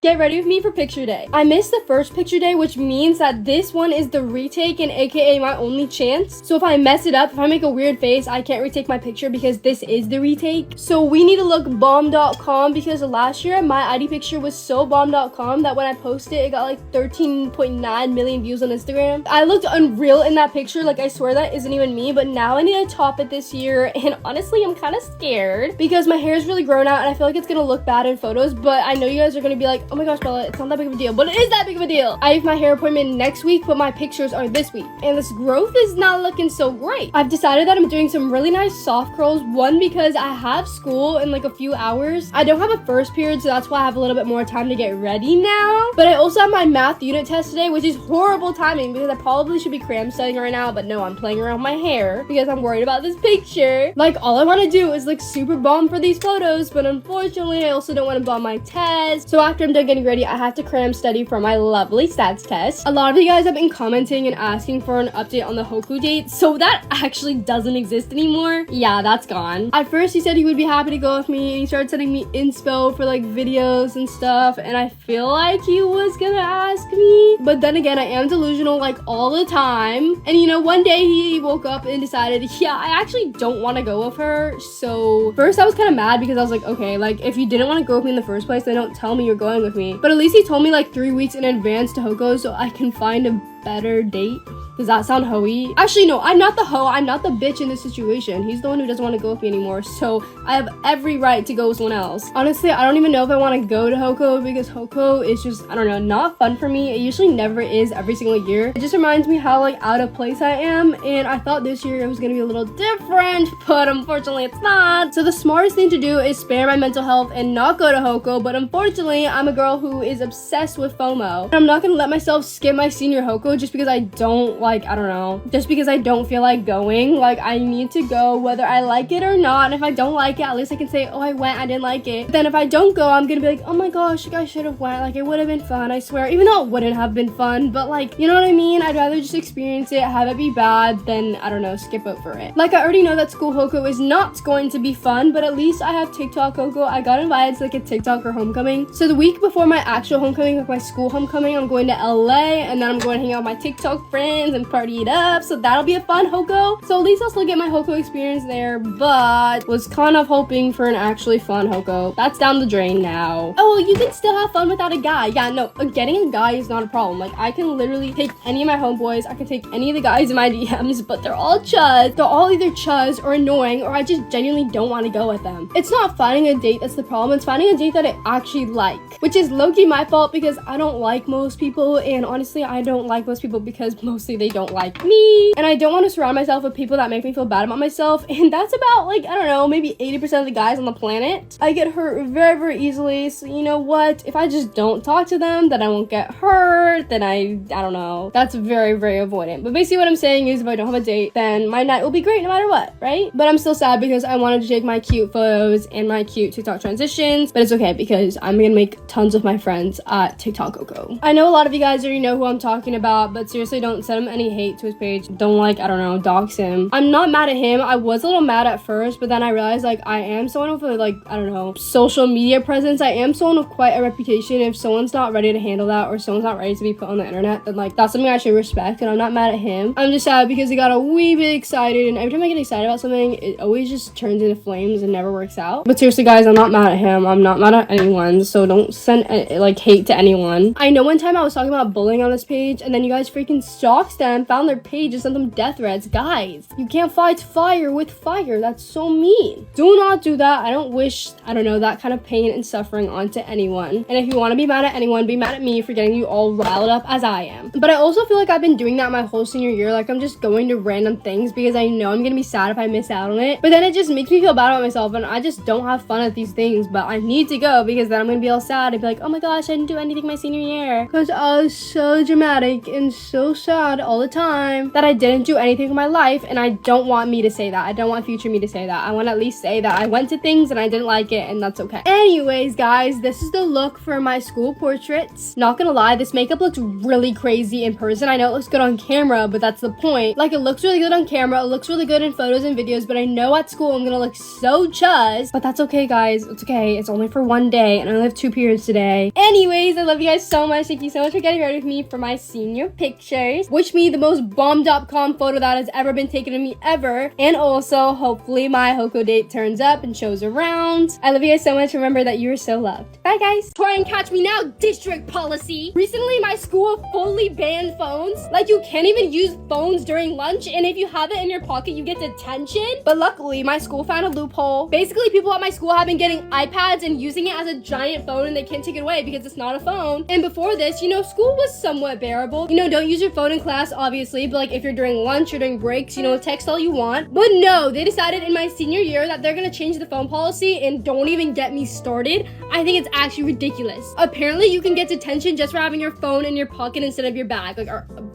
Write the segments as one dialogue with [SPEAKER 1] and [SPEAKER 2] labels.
[SPEAKER 1] Get ready with me for picture day. I missed the first picture day, which means that this one is the retake and aka my only chance. So if I mess it up, if I make a weird face, I can't retake my picture because this is the retake. So we need to look bomb.com because last year my ID picture was so bomb.com that when I posted it got like 13.9 million views on Instagram. I looked unreal in that picture, like I swear that isn't even me, but now I need to top it this year and honestly I'm kind of scared because my hair is really grown out and I feel like it's gonna look bad in photos, but I know you guys are gonna be like, oh my gosh, Bella, it's not that big of a deal, but it is that big of a deal. I have my hair appointment next week, but my pictures are this week, and this growth is not looking so great. I've decided that I'm doing some really nice soft curls, one because I have school in like a few hours. I don't have a first period, so that's why I have a little bit more time to get ready now, but I also have my math unit test today, which is horrible timing because I probably should be cram studying right now, but no, I'm playing around with my hair because I'm worried about this picture. Like, all I want to do is look super bomb for these photos, but unfortunately I also don't want to bomb my test. So after I'm done getting ready, I have to cram study for my lovely stats test. A lot of you guys have been commenting and asking for an update on the Hoku date, so that actually doesn't exist anymore. Yeah, that's gone. At first he said he would be happy to go with me and he started sending me inspo for like videos and stuff, and I feel like he was gonna ask me, but then again I am delusional like all the time, and you know, one day he woke up and decided, yeah, I actually don't want to go with her. So first I was kind of mad because I was like, okay, like if you didn't want to go with me in the first place, then don't tell me you're going with me. But at least he told me like 3 weeks in advance to Hoko so I can find a better date. Does that sound hoey? Actually, no, I'm not the hoe. I'm not the bitch in this situation. He's the one who doesn't want to go with me anymore, so I have every right to go with someone else. Honestly, I don't even know if I want to go to Hoko because Hoko is just, I don't know, not fun for me. It usually never is every single year. It just reminds me how like out of place I am, and I thought this year it was gonna be a little different, but unfortunately it's not. So the smartest thing to do is spare my mental health and not go to Hoko, but unfortunately I'm a girl who is obsessed with FOMO. And I'm not gonna let myself skip my senior Hoko just because I don't like, I don't know, just because I don't feel like going. Like, I need to go whether I like it or not, and if I don't like it, at least I can say, oh, I went, I didn't like it. But then if I don't go, I'm gonna be like, oh my gosh, you guys should have went, like it would have been fun, I swear, even though it wouldn't have been fun, but like, you know what I mean? I'd rather just experience it, have it be bad, than, I don't know, skip over it. Like, I already know that school Hoko is not going to be fun, but at least I have TikTok Hoko. I got invited to like a TikTok or homecoming. So the week before my actual homecoming, like my school homecoming, I'm going to LA, and then I'm going to hang out with my TikTok friends and party it up, so that'll be a fun Hoko. So at least I'll still get my Hoko experience there, but was kind of hoping for an actually fun Hoko. That's down the drain now. Oh, well, you can still have fun without a guy. Yeah, no, getting a guy is not a problem. Like, I can literally take any of my homeboys, I can take any of the guys in my DMs, but they're all chuzz. They're all either chuzz or annoying, or I just genuinely don't want to go with them. It's not finding a date that's the problem, it's finding a date that I actually like, which is low-key my fault because I don't like most people, and honestly, I don't like most people because mostly they don't like me, and I don't want to surround myself with people that make me feel bad about myself, and that's about like, I don't know, maybe 80% of the guys on the planet. I get hurt very, very easily, so you know what? If I just don't talk to them, then I won't get hurt, then I don't know. That's very, very avoidant. But basically what I'm saying is if I don't have a date, then my night will be great no matter what, right? But I'm still sad because I wanted to take my cute photos and my cute TikTok transitions, but it's okay because I'm gonna make tons of my friends at TikTok Hoko. I know a lot of you guys already know who I'm talking about, but seriously, don't send him any hate to his page. Don't like, I don't know, dox him. I'm not mad at him. I was a little mad at first, but then I realized like I am someone with a, like, I don't know, social media presence. I am someone with quite a reputation. If someone's not ready to handle that, or someone's not ready to be put on the internet, then like that's something I should respect, and I'm not mad at him. I'm just sad because he got a wee bit excited, and every time I get excited about something, it always just turns into flames and never works out. But seriously guys, I'm not mad at him. I'm not mad at anyone, so don't send like hate to anyone. I know one time I was talking about bullying on this page, and then you guys freaking stalked them, found their page, and sent them death threats. Guys, you can't fight fire with fire. That's so mean. Do not do that. I don't wish, I don't know, that kind of pain and suffering onto anyone. And if you want to be mad at anyone, be mad at me for getting you all riled up as I am. But I also feel like I've been doing that my whole senior year. Like, I'm just going to random things because I know I'm gonna be sad if I miss out on it, but then it just makes me feel bad about myself, and I just don't have fun at these things. But I need to go because then I'm gonna be all sad and be like, oh my gosh, I didn't do anything my senior year because I was so dramatic and so sad all the time that I didn't do anything with my life, and I don't want me to say that. I don't want future me to say that. I want to at least say that I went to things and I didn't like it, and that's okay. Anyways, guys, this is the look for my school portraits. Not gonna lie, this makeup looks really crazy in person. I know it looks good on camera, but that's the point. Like, it looks really good on camera, it looks really good in photos and videos, but I know at school I'm gonna look so chuzz. But that's okay, guys. It's okay. It's only for one day, and I only have 2 periods today. Anyways, I love you guys so much. Thank you so much for getting ready with me for my senior pictures. Wish me the most bomb.com photo that has ever been taken of me ever. And also, hopefully my Hoko date turns up and shows around. I love you guys so much. Remember that you are so loved. Bye, guys. Try and catch me now, district policy. Recently, my school fully banned phones. Like, you can't even use phones during lunch, and if you have it in your pocket, you get detention. But luckily, my school found a loophole. Basically, people at my school have been getting iPads and using it as a giant phone, and they can't take it away because it's not a phone. And before this, you know, school was somewhat bearable. You know, don't use your phone in class, obviously, but like if you're during lunch or during breaks, you know, text all you want. But no, they decided in my senior year that they're gonna change the phone policy, and don't even get me started. I think it's actually ridiculous. Apparently, you can get detention just for having your phone in your pocket instead of your bag. Like,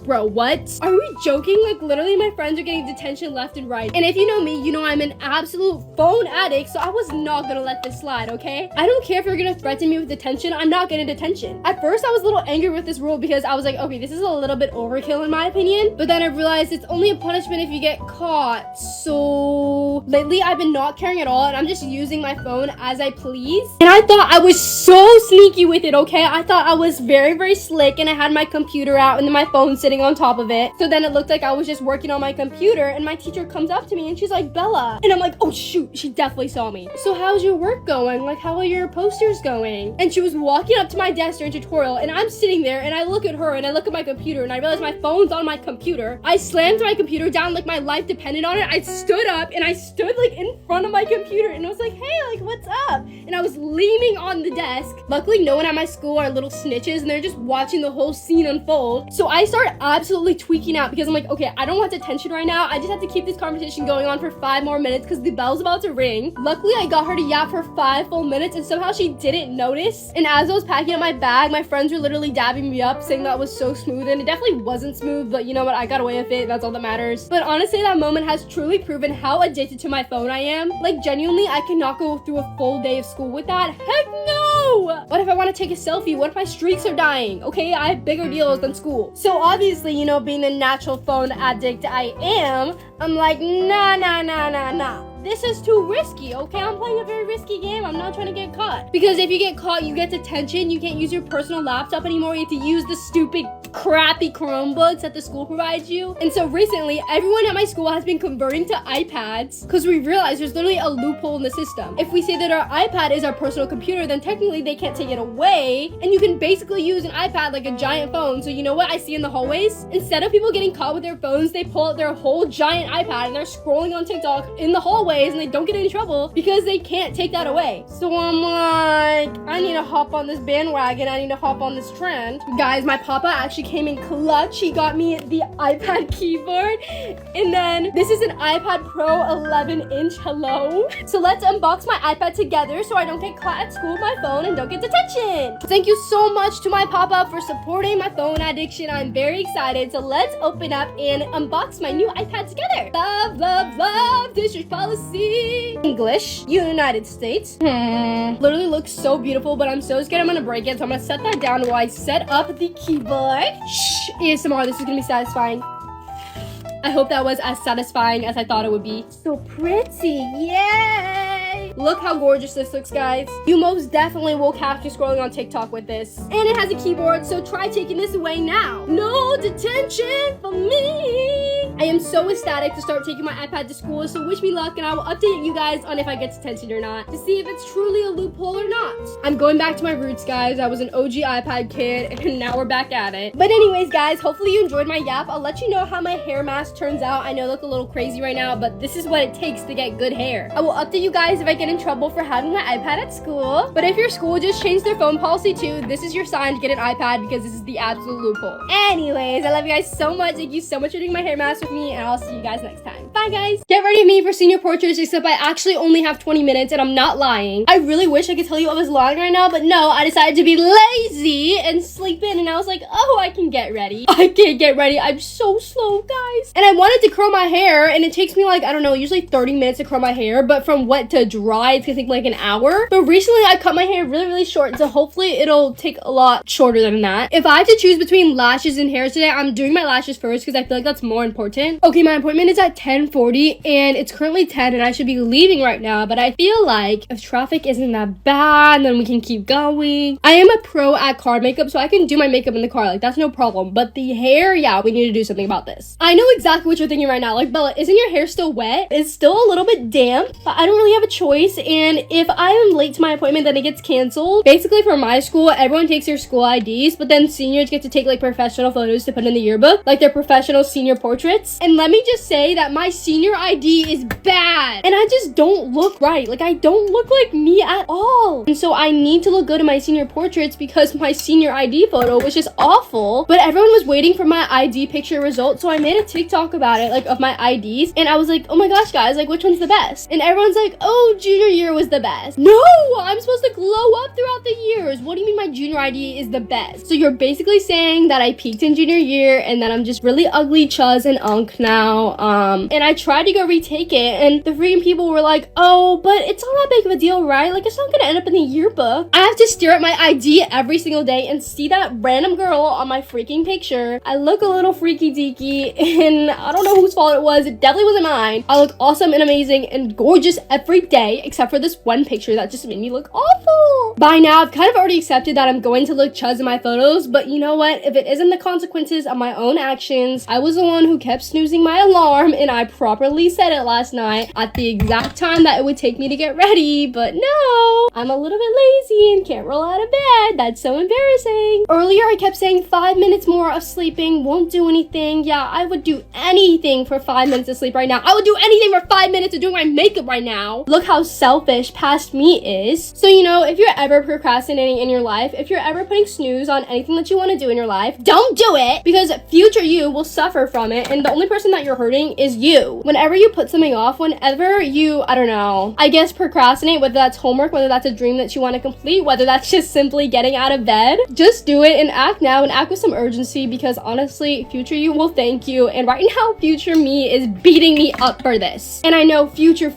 [SPEAKER 1] bro, what? Are we joking? Like, literally, my friends are getting detention left and right. And if you know me, you know I'm an absolute phone addict, so I was not gonna let this slide, okay? I don't care if you're gonna threaten me with detention. I'm not getting detention. At first, I was a little angry with this rule because I was like, okay, this is a little bit overkill in my opinion. But then I realized it's only a punishment if you get caught. So lately, I've been not caring at all, and I'm just using my phone as I please. And I thought I was so sneaky with it, okay? I thought I was very, very slick, and I had my computer out and then my phone sitting on top of it. So then it looked like I was just working on my computer, and my teacher comes up to me and she's like, Bella. And I'm like, oh shoot, she definitely saw me. So how's your work going? Like, how are your posters going? And she was walking up to my desk during tutorial, and I'm sitting there and I look at her and I look at my computer and I realize my phone's on my computer. I slammed my computer down like my life depended on it. I stood up and I stood like in front of my computer and I was like, hey, like, what's up? And I was leaning on the desk. Luckily, no one at my school are little snitches and they're just watching the whole scene unfold. So I start absolutely tweaking out because I'm like, okay, I don't want detention right now. I just have to keep this conversation going on for 5 more minutes because the bell's about to ring. Luckily, I got her to yap for 5 full minutes and somehow she didn't notice. And as I was packing up my bag, my friends were literally dabbing me up saying that was so smooth, and it definitely wasn't smooth, but you know what? I got away with it. That's all that matters. But honestly, that moment has truly proven how addicted to my phone I am. Like, genuinely, I cannot go through a full day of school with that. Heck no! What if I want to take a selfie? What if my streaks are dying? Okay, I have bigger deals than school. So obviously, you know, being the natural phone addict I am, I'm like, nah. This is too risky, okay? I'm playing a very risky game. I'm not trying to get caught. Because if you get caught, you get detention. You can't use your personal laptop anymore. You have to use the stupid, crappy Chromebooks that the school provides you. And so recently, everyone at my school has been converting to iPads because we realized there's literally a loophole in the system. If we say that our iPad is our personal computer, then technically they can't take it away. And you can basically use an iPad like a giant phone. So you know what I see in the hallways? Instead of people getting caught with their phones, they pull out their whole giant iPad and they're scrolling on TikTok in the hallway, and they don't get in trouble because they can't take that away. So I'm like, I need to hop on this bandwagon. I need to hop on this trend. Guys, my papa actually came in clutch. He got me the iPad keyboard. And then this is an iPad Pro 11-inch. Hello. So let's unbox my iPad together so I don't get caught at school with my phone and don't get detention. Thank you so much to my papa for supporting my phone addiction. I'm very excited. So let's open up and unbox my new iPad together. Love, district policy. English, United States. Literally looks so beautiful, but I'm so scared I'm gonna break it, so I'm gonna set that down while I set up the keyboard. Shh, ASMR, this is gonna be satisfying. I hope that was as satisfying as I thought it would be. So pretty, yay! Look how gorgeous this looks, guys. You most definitely will catch you scrolling on TikTok with this. And it has a keyboard, so try taking this away now. No detention for me! I am so ecstatic to start taking my iPad to school, so wish me luck, and I will update you guys on if I get detention or not, to see if it's truly a loophole or not. I'm going back to my roots, guys. I was an OG iPad kid, and now we're back at it. But anyways, guys, hopefully you enjoyed my yap. I'll let you know how my hair mask turns out. I know I look a little crazy right now, but this is what it takes to get good hair. I will update you guys if I get in trouble for having my iPad at school. But if your school just changed their phone policy too, this is your sign to get an iPad, because this is the absolute loophole. Anyways, I love you guys so much. Thank you so much for doing my hair mask with me, and I'll see you guys next time. Bye, guys. Get ready with me for senior portraits, except I actually only have 20 minutes, and I'm not lying. I really wish I could tell you I was lying right now, but no, I decided to be lazy and sleep in, and I was like, oh, I can get ready. I can't get ready. I'm so slow, guys. And I wanted to curl my hair, and it takes me like, I don't know, usually 30 minutes to curl my hair, but from wet to dry, it's gonna take like an hour. But recently, I cut my hair really, really short, so hopefully it'll take a lot shorter than that. If I have to choose between lashes and hair today, I'm doing my lashes first because I feel like that's more important. Okay, my appointment is at 10:40, and it's currently 10, and I should be leaving right now, but I feel like if traffic isn't that bad, then we can keep going. I am a pro at car makeup, so I can do my makeup in the car, like that's no problem. But the hair, yeah, we need to do something about this. I know exactly what you're thinking right now, like, Bella, isn't your hair still wet? It's still a little bit damp, but I don't really have a choice, and if I am late to my appointment, then it gets canceled. Basically, for my school, everyone takes their school IDs, but then seniors get to take like professional photos to put in the yearbook, like their professional senior portraits. And let me just say that my senior ID is bad, and I just don't look right. Like, I don't look like me at all. And so I need to look good in my senior portraits because my senior ID photo was just awful. But everyone was waiting for my ID picture results, so I made a TikTok about it, like of my IDs, and I was like, oh my gosh, guys, like which one's the best? And everyone's like, oh, junior year was the best. No, I'm supposed to glow up throughout the years. What do you mean my junior ID is the best? So you're basically saying that I peaked in junior year and that I'm just really ugly chuz and unk now. And I tried to go retake it, and the freaking people were like, oh, but it's not that big of a deal, right? Like, it's not gonna end up in the yearbook. I have to stare at my ID every single day and see that random girl on my freaking picture. I look a little freaky deaky, and I don't know whose fault it was. It definitely wasn't mine. I look awesome and amazing and gorgeous every day, except for this one picture that just made me look awful. By now, I've kind of already accepted that I'm going to look chuz in my photos, but you know what? If it isn't the consequences of my own actions, I was the one who kept snoozing my alarm, and I properly set it last night at the exact time that it would take me to get ready. But no, I'm a little bit lazy and can't roll out of bed. That's so embarrassing. Earlier, I kept saying 5 minutes more of sleeping won't do anything. Yeah, I would do anything for 5 minutes of sleep right now. I would do anything for 5 minutes of doing my makeup right now. Look how selfish past me is. So, you know, if you're ever procrastinating in your life, if you're ever putting snooze on anything that you want to do in your life, don't do it, because future you will suffer from it, and the only person that you're hurting is you. Whenever you put something off, whenever you, I don't know, I guess procrastinate, whether that's homework, whether that's a dream that you want to complete, whether that's just simply getting out of bed, just do it and act now and act with some urgency, because honestly, future you will thank you. And right now, future me is beating me up for this. And I know future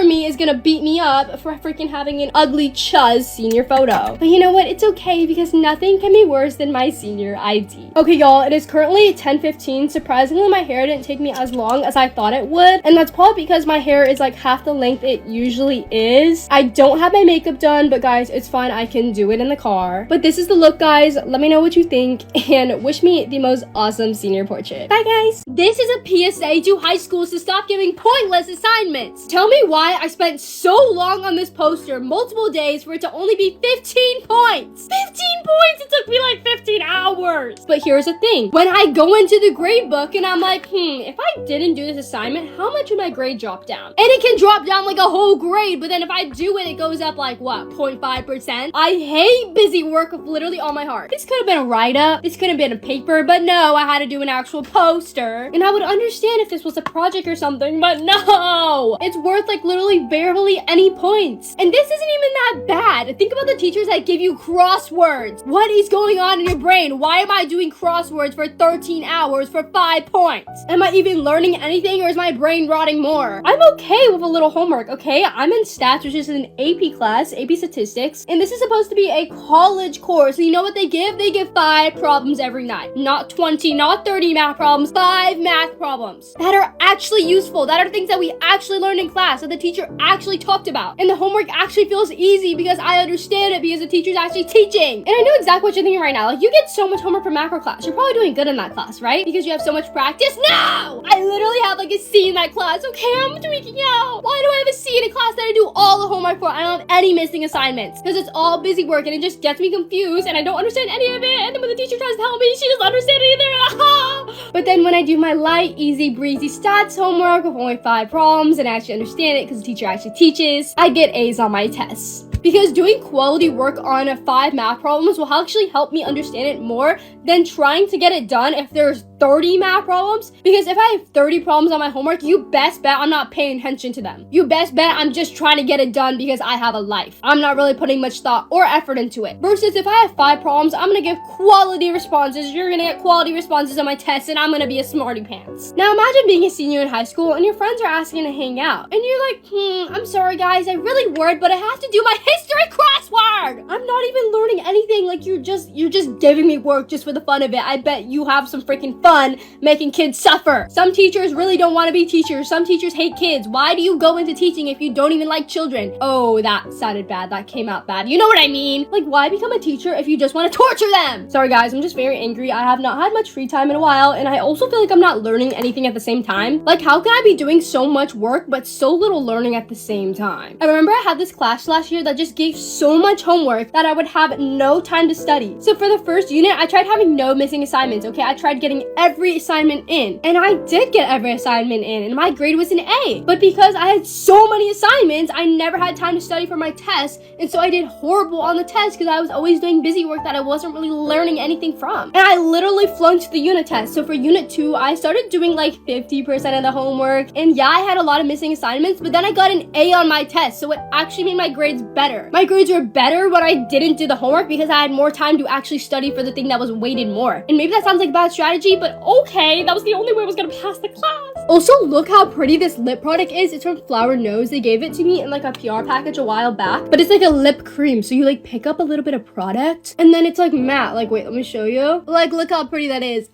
[SPEAKER 1] me is gonna beat me up for freaking having an ugly chuz senior photo. But you know what? It's okay, because nothing can be worse than my senior ID. Okay, y'all, it is currently 10:15. Surprisingly, my hair didn't take me as long as I thought it would, and that's probably because my hair is like half the length it usually is. I don't have my makeup done, but guys, it's fine. I can do it in the car. But this is the look, guys. Let me know what you think, and wish me the most awesome senior portrait. Bye, guys. This is a PSA to high schools to stop giving pointless assignments. Tell me why I spent so long on this poster, multiple days, for it to only be 15 points. 15 points! It took me like 15 hours. But here's the thing. When I go into the grade book and I'm like, if I didn't do this assignment, how much would my grade drop down? And it can drop down like a whole grade, but then if I do it, it goes up like, what, 0.5%? I hate busy work with literally all my heart. This could have been a write-up. This could have been a paper, but no, I had to do an actual poster. And I would understand if this was a project or something, but no! It's worth like literally barely any points. And this isn't even that bad. Think about the teachers that give you crosswords. What is going on in your brain? Why am I doing crosswords for 13 hours for 5 points? Am I even learning anything, or is my brain rotting more? I'm okay with a little homework, okay? I'm in stats, which is an AP class, AP statistics, and this is supposed to be a college course. So you know what they give? They give 5 problems every night. Not 20, not 30 math problems, 5 math problems that are actually useful, that are things that we actually learned in class, that the teacher actually talked about. And the homework actually feels easy because I understand it, because the teacher's actually teaching. And I know exactly what you're thinking right now. Like, you get so much homework for macro class. You're probably doing good in that class, right? Because you have so much practice. No! I literally have like a C in that class. Okay, I'm tweaking out. Why do I have a C in a class that I do all the homework for? I don't have any missing assignments because it's all busy work, and it just gets me confused and I don't understand any of it. And then when the teacher tries to help me, she doesn't understand it either. But then when I do my light, easy, breezy stats homework with only 5 problems and I actually understand it because the teacher actually teaches, I get A's on my tests. Because doing quality work on 5 math problems will actually help me understand it more than trying to get it done if there's 30 math problems, because if I have 30 problems on my homework, you best bet I'm not paying attention to them. You best bet I'm just trying to get it done because I have a life. I'm not really putting much thought or effort into it. Versus if I have 5 problems, I'm gonna give quality responses. You're gonna get quality responses on my test, and I'm gonna be a smarty pants. Now imagine being a senior in high school and your friends are asking to hang out, and you're like, I'm sorry guys, I really would, but I have to do my history crossword. I'm not even learning anything. Like, you're just giving me work just for the fun of it. I bet you have some freaking fun making kids suffer. Some teachers really don't want to be teachers. Some teachers hate kids. Why do you go into teaching if you don't even like children? Oh, that sounded bad. That came out bad. You know what I mean? Like, why become a teacher if you just want to torture them? Sorry guys, I'm just very angry. I have not had much free time in a while, and I also feel like I'm not learning anything at the same time. Like, how can I be doing so much work but so little learning at the same time? I remember I had this class last year that just gave so much homework that I would have no time to study. So for the first unit, I tried having no missing assignments, okay? I tried getting every assignment in, and I did get every assignment in, and my grade was an A. But because I had so many assignments, I never had time to study for my test, and so I did horrible on the test because I was always doing busy work that I wasn't really learning anything from. And I literally flunked the unit test. So for unit 2, I started doing like 50% of the homework, and yeah, I had a lot of missing assignments, but then I got an A on my test, so it actually made my grades better. My grades were better when I didn't do the homework because I had more time to actually study for the thing that was weighted more. And maybe that sounds like a bad strategy, but okay, that was the only way I was gonna pass the class. Also, look how pretty this lip product is. It's from Flower Nose. They gave it to me in like a PR package a while back, but it's like a lip cream, so you like pick up a little bit of product and then it's like matte. Like, wait, let me show you. Like, look how pretty that is.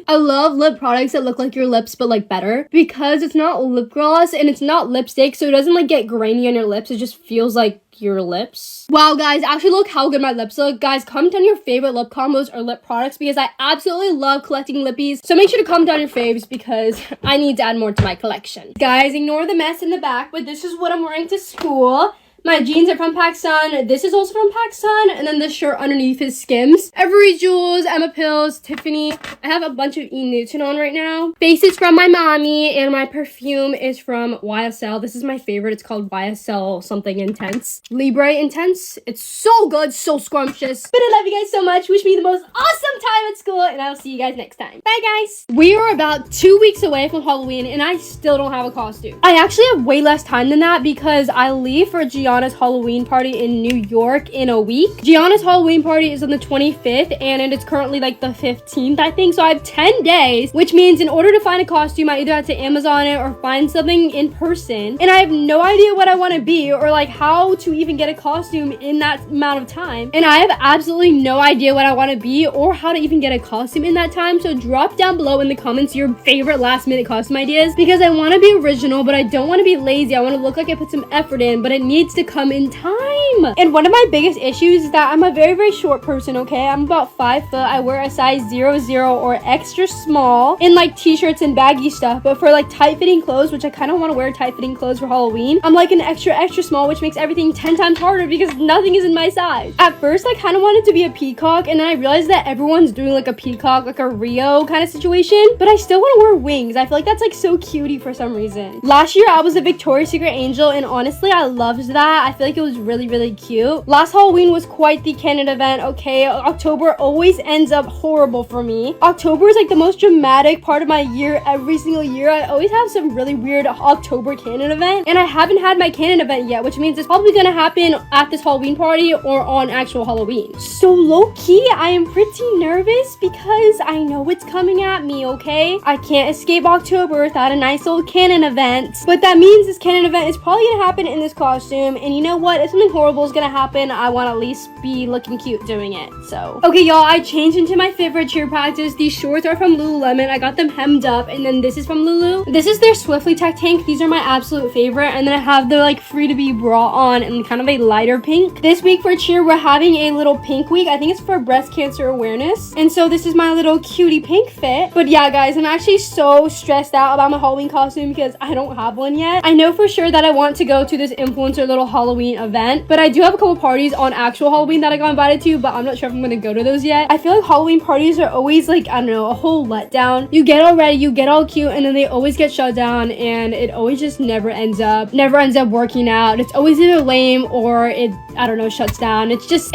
[SPEAKER 1] I love lip products that look like your lips but like better, because it's not lip gloss and it's not lipstick, so it doesn't like get grainy on your lips. It just feels like your lips. Wow guys, actually look how good my lips look. Guys, comment down your favorite lip combos or lip products because I absolutely love collecting lippies. So make sure to comment down your faves because I need to add more to my collection. Guys, ignore the mess in the back, but this is what I'm wearing to school. My jeans are from PacSun. This is also from PacSun. And then the shirt underneath is Skims. Every Jewels, Emma Pills, Tiffany. I have a bunch of E. Newton on right now. Face is from my mommy. And my perfume is from YSL. This is my favorite. It's called YSL something intense. Libre Intense. It's so good, so scrumptious. But I love you guys so much. Wish me the most awesome time at school. And I'll see you guys next time. Bye guys. We are about 2 weeks away from Halloween and I still don't have a costume. I actually have way less time than that because I leave for Gianna's Halloween party in New York in a week. Gianna's Halloween party is on the 25th and it's currently like the 15th, I think. So I have 10 days, which means in order to find a costume, I either have to Amazon it or find something in person. And I have no idea what I want to be or like how to even get a costume in that amount of time. And I have absolutely no idea what I want to be or how to even get a costume in that time. So drop down below in the comments your favorite last minute costume ideas because I want to be original, but I don't want to be lazy. I want to look like I put some effort in, but it needs to come in time. And one of my biggest issues is that I'm a very, very short person, okay? I'm about 5 foot. I wear a size 00 or extra small in like t-shirts and baggy stuff, but for like tight fitting clothes, which I kind of want to wear tight fitting clothes for Halloween, I'm like an extra small, which makes everything 10 times harder because nothing is in my size. At first, I kind of wanted to be a peacock, and then I realized that everyone's doing like a peacock, like a Rio kind of situation, but I still want to wear wings. I feel like that's like so cutie for some reason. Last year, I was a Victoria's Secret angel, and honestly, I loved that. I feel like it was really, really cute. Last Halloween was quite the canon event, okay? October always ends up horrible for me. October is like the most dramatic part of my year every single year. I always have some really weird October canon event, and I haven't had my canon event yet, which means it's probably gonna happen at this Halloween party or on actual Halloween. So low-key, I am pretty nervous because I know it's coming at me, okay? I can't escape October without a nice old canon event, but that means this canon event is probably gonna happen in this costume, and you know what? If something horrible is gonna happen, I want to at least be looking cute doing it. So okay y'all, I changed into my favorite cheer practice. These shorts are from Lululemon. I got them hemmed up, and then this is from Lulu. This is their Swiftly Tech tank. These are my absolute favorite, and then I have the like free to be bra on in kind of a lighter pink. This week for cheer, we're having a little pink week. I think it's for breast cancer awareness, and so this is my little cutie pink fit. But yeah guys, I'm actually so stressed out about my Halloween costume because I don't have one yet. I know for sure that I want to go to this influencer little Halloween event, but I do have a couple parties on actual Halloween that I got invited to, but I'm not sure if I'm gonna go to those yet. I feel like Halloween parties are always like, I don't know, a whole letdown. You get all ready, you get all cute, and then they always get shut down, and it always just never ends up working out. It's always either lame or it I don't know, shuts down.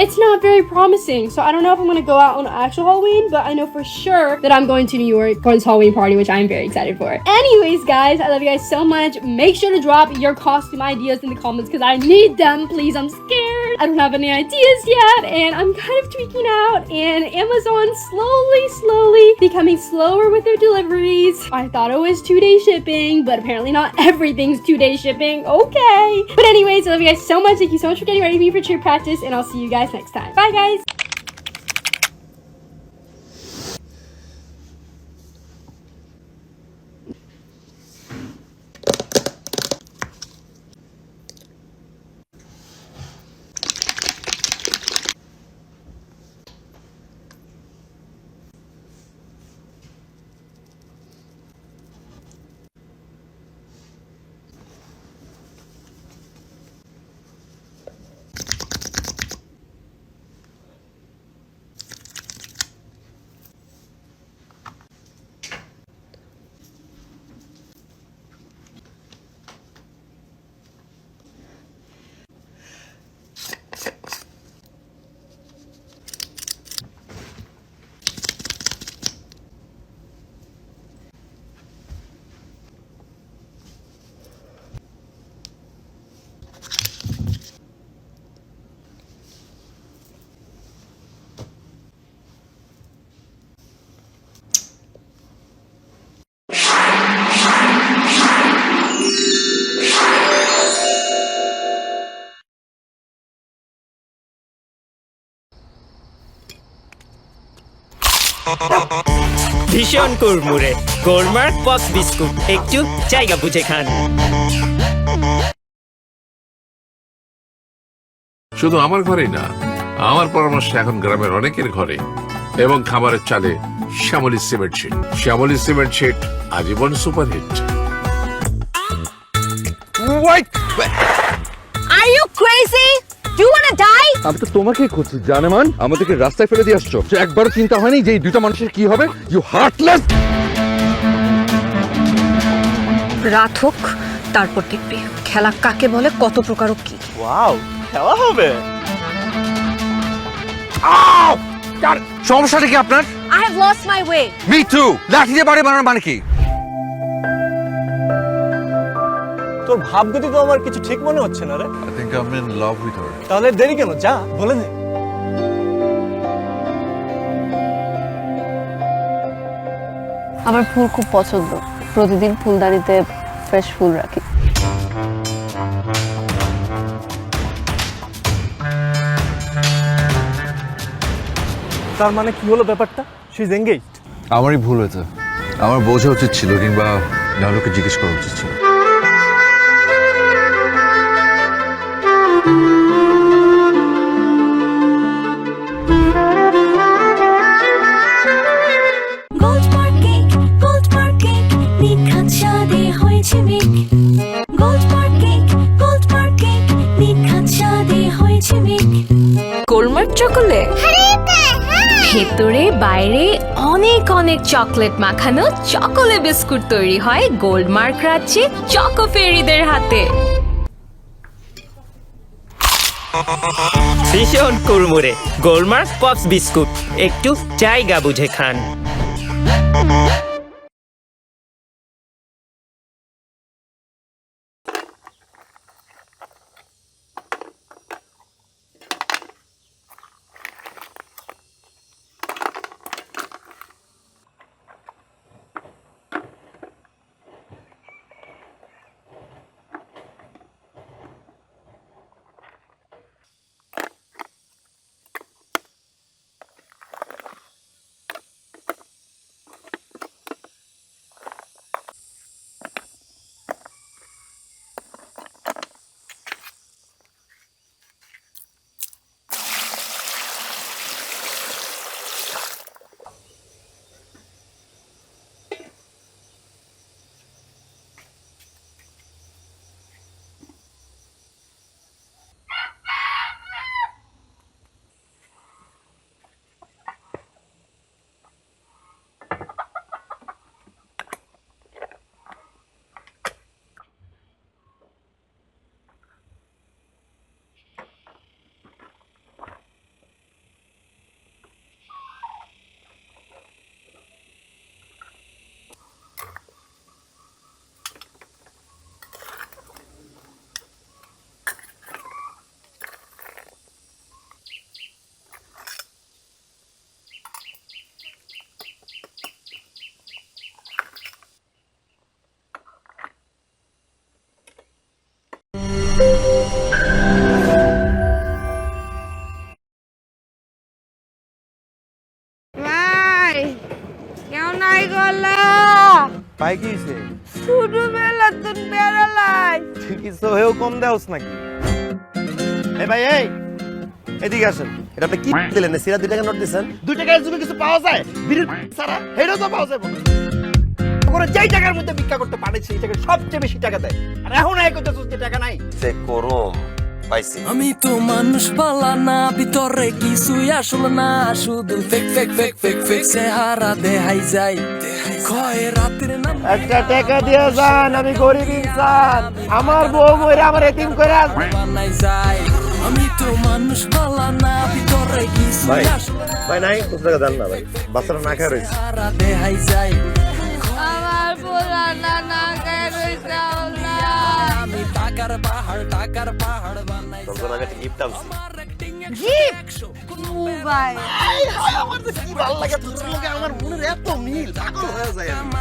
[SPEAKER 1] It's not very promising. So I don't know if I'm gonna go out on actual Halloween, but I know for sure that I'm going to New York for this Halloween party, which I'm very excited for. Anyways, guys, I love you guys so much. Make sure to drop your costume ideas in the comments because I need them. Please, I'm scared. I don't have any ideas yet, and I'm kind of tweaking out, and Amazon slowly becoming slower with their deliveries. I thought it was 2-day shipping, but apparently not everything's 2-day shipping. Okay. But anyways, I love you guys so much. Thank you so much for getting ready with me for cheer practice, and I'll see you guys next time. Bye, guys.
[SPEAKER 2] ভীষণ কুড়মুড়ে গোলমার্ক pops biscuit একটু জায়গা বুঝে খান।
[SPEAKER 3] শুধু আমার ঘরেই না, আমার পরামর্শ এখন গ্রামের অনেকের ঘরে, এবং খাবারের চালে Shyamoli cement sheet. Shyamoli cement sheet আজীবন superhit.
[SPEAKER 4] Are you crazy? Do you wanna die?
[SPEAKER 5] আমি তো তোমাকেই খুঁজছি জানেমান, আমাদেরকে রাস্তায় ফেলে দিয়ে আসছো। একবারও চিন্তা হয়নি যে এই দুটো মানুষের কি হবে? You heartless.
[SPEAKER 4] রাত হোক তারপর দেখবি খেলা কাকে বলে, কত প্রকার ও কি।
[SPEAKER 6] ওয়াও, খেলা হবে।
[SPEAKER 5] সমস্যাটা কি আপনার?
[SPEAKER 4] I have lost my way.
[SPEAKER 5] Me two. লাঠি দিয়ে বাড়ি বানানোর মানে কি?
[SPEAKER 6] তোর ভাবগতি তো আমার কিছু ঠিক মনে হচ্ছে না রে।
[SPEAKER 5] I think I'm in love with her.
[SPEAKER 6] তাহলে দেরি কেন, যা বলে দে।
[SPEAKER 7] আমার ফুল খুব পছন্দ, প্রতিদিন ফুলদানিতে ফ্রেশ ফুল রাখি।
[SPEAKER 6] তার মানে কি হলো ব্যাপারটা? She is engaged.
[SPEAKER 5] আমারই ভুল হয়েছে, আমার বোঝা উচিত ছিল, কিংবা নাহলোকে জিজ্ঞেস করা উচিত ছিল।
[SPEAKER 4] গোলমার্ক চকোলেট, ভেতরে বাইরে অনেক অনেক চকলেট মাখানো চকোলে বিস্কুট তৈরি হয় গোলমার্ক রাজ্যে চকো ফেরিদের হাতে।
[SPEAKER 2] ভীষণ কুড়মুড়ে গোলমার্ক পপস বিস্কুট একটু জায়গা বুঝে খান।
[SPEAKER 8] নাই গলা
[SPEAKER 6] পাই কি হইছে?
[SPEAKER 8] ছোটবেলা তুই বেড়ালাই
[SPEAKER 6] তুই কি সোহেও কম দেওস নাকি? এই ভাই এই এদিকে আসেন। এটা আপনি কি দিলেন? সিরা 2 টাকা নোট দিছেন? 2 টাকার যুগে কিছু পাওয়া যায়? বিড়ির সারা হেডও তো পাওয়া যায় না। ওরে যেই টাকার মধ্যে ভিক্ষা করতে পারে সেই টাকা সবচেয়ে বেশি টাকা দেয়। আর এখন এই করতে সুস্থ টাকা নাই। চেক করো পাইছি।
[SPEAKER 9] আমি তো মানুষ পালা না, ভিতরে কিছুই আসল না, শুধু fake fake fake fake fake চেহারা দেখাই যায়। কয় রাতের নাম
[SPEAKER 6] একটা টাকা দিয়ে যান, আমি গরিব ইনসান। আমার বউ মরে আমার এতিম করে
[SPEAKER 9] বানাই যায়। আমি তো মানুষ পালা না, ভিতরে কিছুই আসল না,
[SPEAKER 6] ভাই নাই কত টাকা দেন না ভাই, বাচ্চারা না খায় রয়েছে।
[SPEAKER 9] চেহারা দেখাই যায়।
[SPEAKER 8] আমার পোলা না গায়ে রইছে আল্লাহ
[SPEAKER 9] আমি টাকার পাহাড় বানাই
[SPEAKER 6] তখন আমি একটা গিফট আনছি।
[SPEAKER 8] মোবাইল
[SPEAKER 6] আমার তো কি ভালো লাগে, তোর লগে আমার মনের এত মিল, পাগল হয়ে যায় আমি।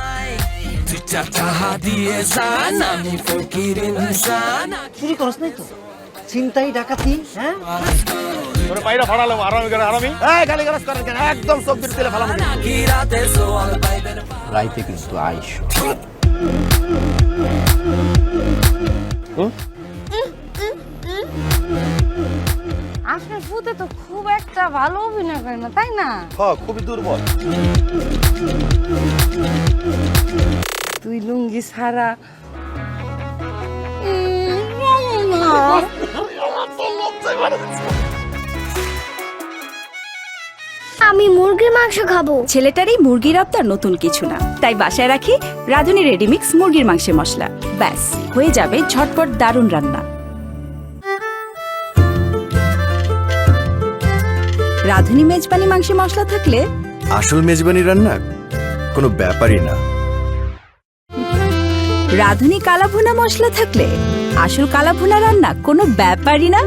[SPEAKER 9] তুই টাকা দিয়ে যান, আমি ফকির ইনসান।
[SPEAKER 6] চুরি করছ নাই তো? চিন্তাই ডাকাতি, হ্যাঁ? তোরে পাইরা ফাড়ালাম আরামি করে আরামি। এই গালি গালাজ করেন কেন? একদম সব দিতে তেলে ফালাম।
[SPEAKER 9] নাকি রাতে সোয়াল পাইবেন
[SPEAKER 6] রাইতে কিন্তু আইসো।
[SPEAKER 8] আপনার ভূতে তো খুব একটা ভালো অভিনয় করে না, তাই না?
[SPEAKER 6] হ্যাঁ, খুবই দুর্বল।
[SPEAKER 8] তুই লুঙ্গি ছাড়া
[SPEAKER 10] আমি মুরগির মাংস খাবো।
[SPEAKER 11] ছেলেটারই মুরগির আবদার নতুন কিছু না, তাই বাসায় রাখি রাঁধুনি রেডিমিক্স মুরগির মাংসের মশলা। ব্যাস হয়ে যাবে ঝটপট দারুণ রান্না। রাঁধুনি মেজবানি মাংসের মশলা থাকলে
[SPEAKER 12] আসল মেজবানি রান্না কোনো ব্যাপারই না।
[SPEAKER 11] রাঁধুনি কালাভুনা মশলা থাকলে আসল কালাভুনা রান্না কোনো ব্যাপারই না।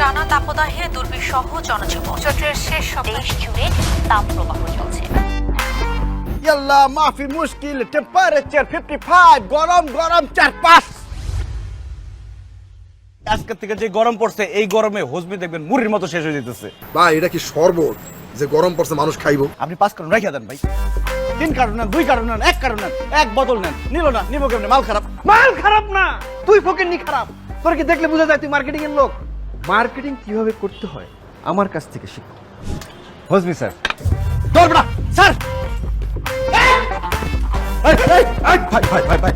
[SPEAKER 4] টানা তাপদাহে দুর্বিষহ জনজীবন, চৈত্রের শেষ সপ্তাহে দেশ জুড়ে তাপপ্রবাহ চলছে।
[SPEAKER 6] ইয়াল্লাহ মাফি মুশকিল, টেম্পারেচার 55, গরম গরম 4-5। আজকে থেকে যে গরম পড়ছে, এই গরমে হজমি দেখবেন মুড়ির মতো শেষ হয়ে যেতেছে।
[SPEAKER 12] ভাই এটা কি শরবত যে গরম পড়ছে মানুষ খাইবো?
[SPEAKER 6] আপনি 5 কার্টন রেখে দেন ভাই। 3 কার্টন নেন, 2 কার্টন নেন, 1 কার্টন নেন, 1 বোতল নেন। নিল না, নিব কেমনে? মাল খারাপ। মাল খারাপ না, তুই ফকিন্নি খারাপ। তোর কি দেখলে বোঝা যায় তুই মার্কেটিং এর লোক? মার্কেটিং কিভাবে করতে হয় আমার কাছ থেকে শিখো। হজমি স্যার, ধরব না স্যার। ভাই ভাই ভাই ভাই,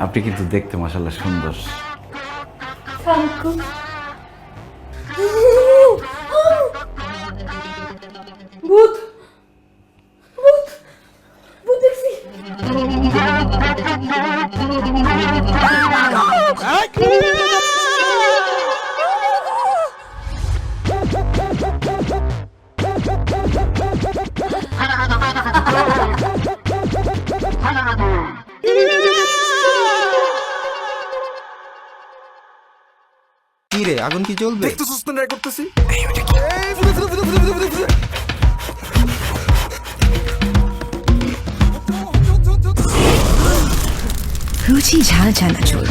[SPEAKER 13] আপনি কিন্তু দেখতে মাশাআল্লাহ সুন্দর।
[SPEAKER 1] ভূত ভূত
[SPEAKER 12] আগুন কি জ্বলবে?
[SPEAKER 5] একটু সুস্থ ট্রাই করতেছি।
[SPEAKER 11] রুচি ঝাল চানাচুর